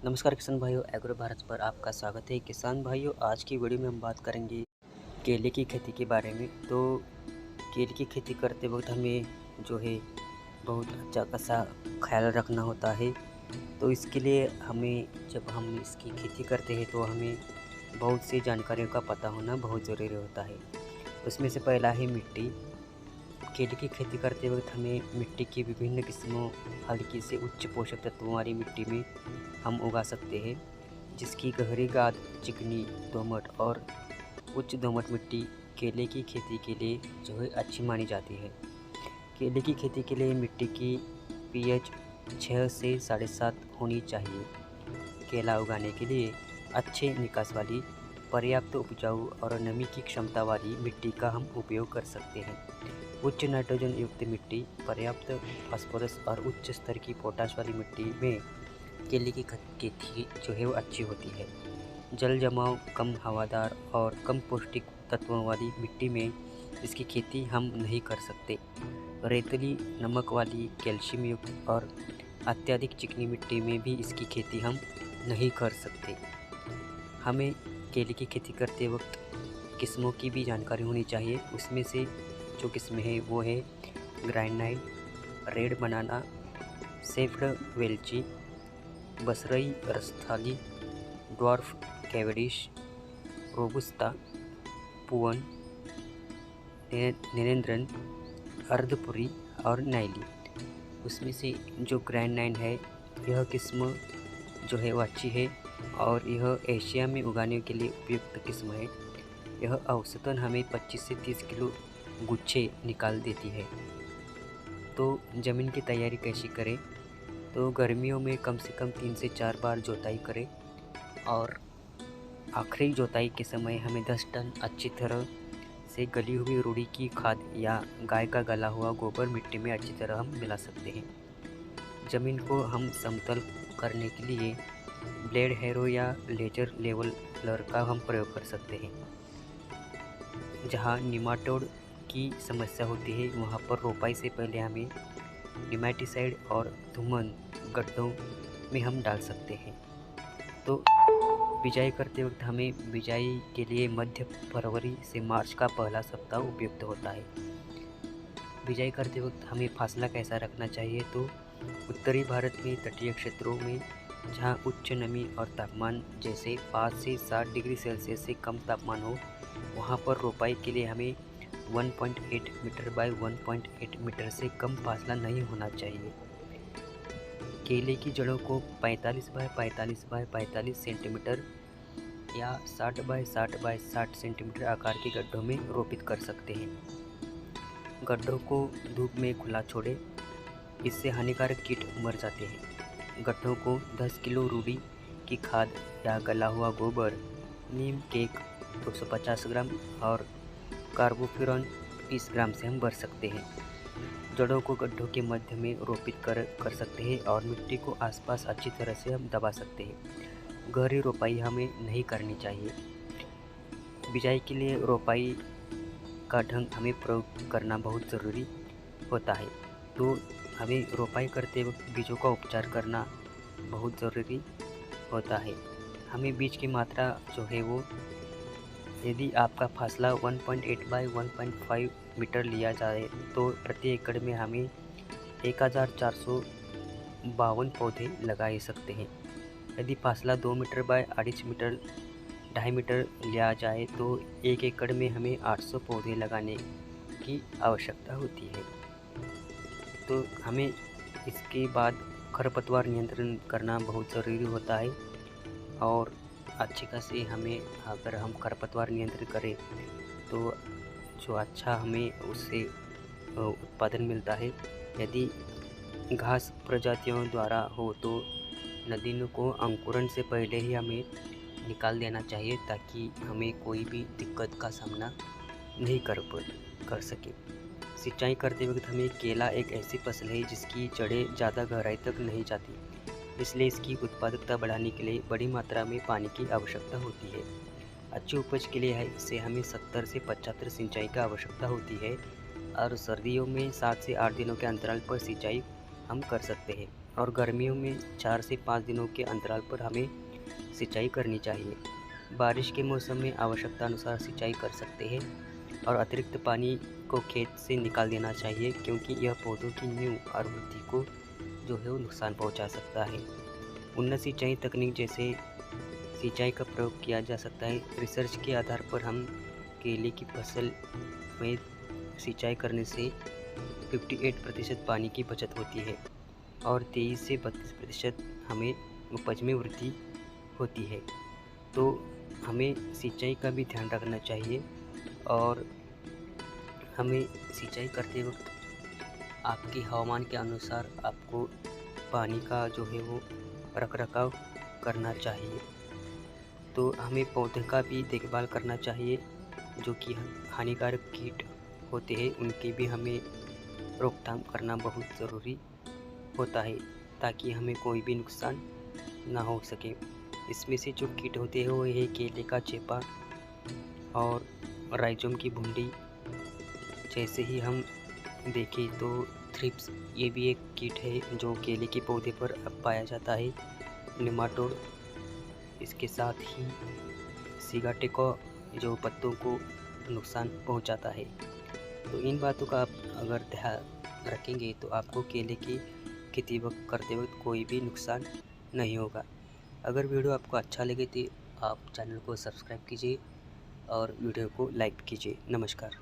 नमस्कार किसान भाइयों, एग्रो भारत पर आपका स्वागत है। किसान भाइयों, आज की वीडियो में हम बात करेंगे केले की खेती के बारे में। तो केले की खेती करते वक्त हमें जो है बहुत अच्छा खासा ख्याल रखना होता है। तो इसके लिए हमें जब हम इसकी खेती करते हैं तो हमें बहुत सी जानकारियों का पता होना बहुत ज़रूरी होता है। उसमें से पहला है मिट्टी। केले की खेती करते वक्त हमें मिट्टी की विभिन्न किस्मों, हल्की से उच्च पोषक तत्वों वाली मिट्टी में हम उगा सकते हैं, जिसकी गहरी गाद, चिकनी, दोमट और उच्च दोमट मिट्टी केले की खेती के लिए जो है अच्छी मानी जाती है। केले की खेती के लिए मिट्टी की पीएच 6 से 7.5 होनी चाहिए। केला उगाने के लिए अच्छे निकास वाली, पर्याप्त उपजाऊ और नमी की क्षमता वाली मिट्टी का हम उपयोग कर सकते हैं। उच्च नाइट्रोजन युक्त मिट्टी, पर्याप्त फास्फोरस और उच्च स्तर की पोटाश वाली मिट्टी में केले की खेती जो है वो अच्छी होती है। जल जमाव कम, हवादार और कम पौष्टिक तत्वों वाली मिट्टी में इसकी खेती हम नहीं कर सकते। रेतीली, नमक वाली, कैल्शियम युक्त और अत्यधिक चिकनी मिट्टी में भी इसकी खेती हम नहीं कर सकते। हमें केले की खेती करते वक्त किस्मों की भी जानकारी होनी चाहिए। उसमें से जो किस्में हैं वो है ग्रैंड, रेड बनाना, सेफ्ड वेलची, बसरई रस्थाली, ड्वार्फ कैवेडिश, रोबुस्ता, पुअन, निरेंद्रन, अर्धपुरी और नाइली। उसमें से जो ग्रैंड 9 है, यह किस्म जो है वो अच्छी है और यह एशिया में उगाने के लिए उपयुक्त किस्म है। यह औसतन हमें 25 से 30 किलो गुच्छे निकाल देती है। तो ज़मीन की तैयारी कैसी करें? तो गर्मियों में कम से कम 3 से 4 बार जोताई करें और आखिरी जोताई के समय हमें 10 टन अच्छी तरह से गली हुई रूढ़ी की खाद या गाय का गला हुआ गोबर मिट्टी में अच्छी तरह हम मिला सकते हैं। ज़मीन को हम समतल करने के लिए ब्लेड हैरो या लेजर लेवलर का हम प्रयोग कर सकते हैं। जहाँ निमाटोड की समस्या होती है वहाँ पर रोपाई से पहले हमें निमैटिसाइड और धुमन गड्ढों में हम डाल सकते हैं। तो बिजाई करते वक्त हमें बिजाई के लिए मध्य फरवरी से मार्च का पहला सप्ताह उपयुक्त होता है। बिजाई करते वक्त हमें फासला कैसा रखना चाहिए? तो उत्तरी भारत में तटीय क्षेत्रों में जहाँ उच्च नमी और तापमान जैसे 5 से 7 डिग्री सेल्सियस से कम तापमान हो, वहाँ पर रोपाई के लिए हमें 1.8 मीटर बाय 1.8 मीटर से कम फासला नहीं होना चाहिए। केले की जड़ों को 45 बाय 45 बाय 45 सेंटीमीटर या 60 बाय 60 बाय 60 सेंटीमीटर आकार के गड्ढों में रोपित कर सकते हैं। गड्ढों को धूप में खुला छोड़ें, इससे हानिकारक कीट मर जाते हैं। गड्ढों को 10 किलो रूढ़ी की खाद या गला हुआ गोबर, नीम केक 250 ग्राम और कार्बोफ्यूरॉन 30 ग्राम से हम भर सकते हैं। जड़ों को गड्ढों के मध्य में रोपित कर सकते हैं और मिट्टी को आसपास अच्छी तरह से हम दबा सकते हैं। गहरी रोपाई हमें नहीं करनी चाहिए। बिजाई के लिए रोपाई का ढंग हमें प्रयोग करना बहुत ज़रूरी होता है। तो हमें रोपाई करते वक्त बीजों का उपचार करना बहुत ज़रूरी होता है। हमें बीज की मात्रा जो है वो, यदि आपका फासला 1.8 बाय 1.5 मीटर लिया जाए तो प्रति एकड़ में हमें 1452 पौधे लगा सकते हैं। यदि फासला 2 मीटर बाय 2.5 मीटर 2.5 मीटर लिया जाए तो 1 एकड़ में हमें 800 पौधे लगाने की आवश्यकता होती है। तो हमें इसके बाद खरपतवार नियंत्रण करना बहुत ज़रूरी होता है और अच्छी खासी हमें, अगर हम खरपतवार नियंत्रण करें तो जो अच्छा हमें उससे उत्पादन मिलता है। यदि घास प्रजातियों द्वारा हो तो नदियों को अंकुरण से पहले ही हमें निकाल देना चाहिए ताकि हमें कोई भी दिक्कत का सामना नहीं कर सके। सिंचाई करते वक्त हमें, केला एक ऐसी फसल है जिसकी जड़ें ज़्यादा गहराई तक नहीं जाती, इसलिए इसकी उत्पादकता बढ़ाने के लिए बड़ी मात्रा में पानी की आवश्यकता होती है। अच्छी उपज के लिए इसे हमें 70 से 75 सिंचाई की आवश्यकता होती है और सर्दियों में 7 से 8 दिनों के अंतराल पर सिंचाई हम कर सकते हैं। और गर्मियों में 4 से 5 दिनों के अंतराल पर हमें सिंचाई करनी चाहिए। बारिश के मौसम में आवश्यकता अनुसार सिंचाई कर सकते हैं और अतिरिक्त पानी को खेत से निकाल देना चाहिए, क्योंकि यह पौधों की नींव और वृद्धि को जो है वो नुकसान पहुंचा सकता है। उन्नत सिंचाई तकनीक जैसे सिंचाई का प्रयोग किया जा सकता है। रिसर्च के आधार पर हम केले की फसल में सिंचाई करने से 58% पानी की बचत होती है और 23 से 32% हमें उपज में वृद्धि होती है। तो हमें सिंचाई का भी ध्यान रखना चाहिए और हमें सिंचाई करते वक्त आपके हवामान के अनुसार आपको पानी का जो है वो रखरखाव करना चाहिए। तो हमें पौधे का भी देखभाल करना चाहिए। जो कि हानिकारक कीट होते हैं उनकी भी हमें रोकथाम करना बहुत ज़रूरी होता है, ताकि हमें कोई भी नुकसान ना हो सके। इसमें से जो कीट होते हैं वो है केले का चेपा और राइजोम की भुंडी। जैसे ही हम देखें तो थ्रिप्स, ये भी एक कीट है जो केले के पौधे पर पाया जाता है। नेमाटोड, इसके साथ ही सिगाटेको जो पत्तों को नुकसान पहुंचाता है। तो इन बातों का आप अगर ध्यान रखेंगे तो आपको केले की खेती करते वक्त कोई भी नुकसान नहीं होगा। अगर वीडियो आपको अच्छा लगे तो आप चैनल को सब्सक्राइब कीजिए और वीडियो को लाइक कीजिए। नमस्कार।